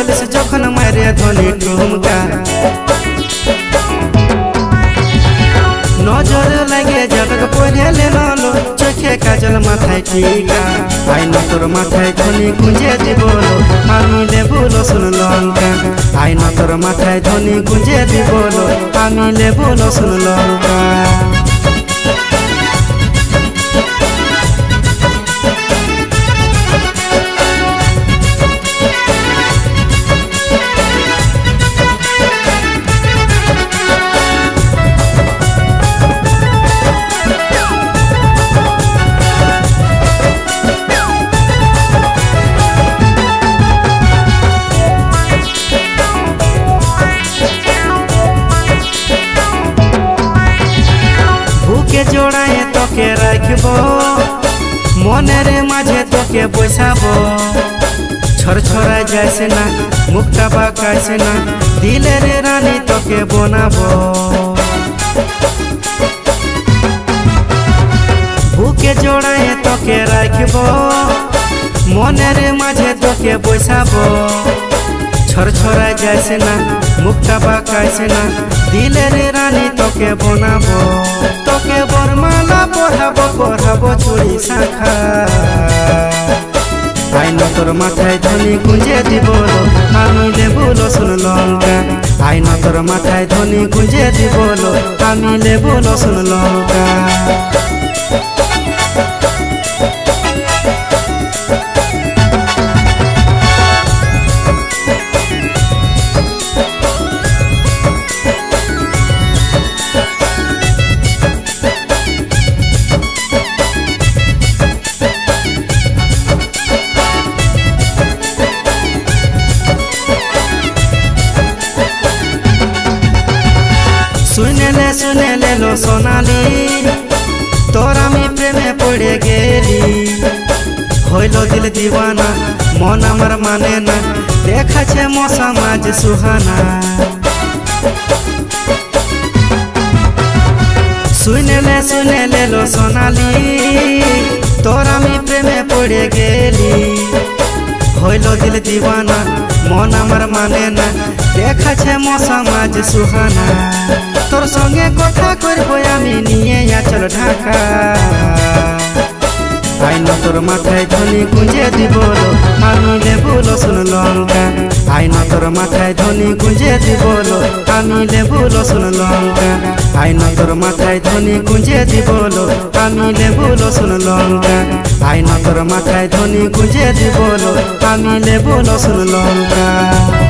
चलिस जखन मारे धनी ठुमका नजर लगे जगक पढ़े ले लो चोखे काजल माथाय टीका आई न तोर माथाय धनी गुंजे दिबोलो आमी लेबुलो सुन लंका आई न तोर माथाय धनी गुंजे दिबोलो आमी लेबुलो सुन लंका जोड़ाए तोके रखबो मने रे माझे तोके बसाबो छोर छोरा जैसे ना मुक्ता बा कैसे ना दिले रे रानी तोके बनाबो भूखे जोड़ाए तोके रखबो मने रे माझे तोके बसाबो छोर छोरा जैसे ना मुक्ता बा कैसे ना दिले रे रानी तोके बनाबो तोके बरमाला पढ़ाबो पढ़ाबो चूड़ी शाखा आई न तोर माथाय धनी गुंजे दिबोलो आमी लेबुलो सुन लंका आई न तोर माथाय धनी गुंजे दिबोलो आमी लेबुलो सुन लंका सुने ले लो सोनाली तोरा मी प्रेमे पड़े गेली होइलो दिल दीवाना मन हमर माने ना देखा छे मौसम आज सुहाना सुने ले लो सोनाली तोरा मी प्रेमे पड़े गेली होइलो दिल दीवाना मन हमर माने ना देखा छे मौसम आज सुहाना तोर संगे कथा करबो आमी निये आचल ढाका आई न तोर माथाय धनी गुंजे दिबोलो आमी लेबुलो सुन लंका आई न तोर माथाय धनी गुंजे दिबोलो आमी लेबुलो सुन लंका आई न तोर माथाय धनी गुंजे दिबोलो आमी लेबुलो सुन लंका आई न तोर माथाय धनी गुंजे दिबोलो आमी लेबुलो सुन लंका।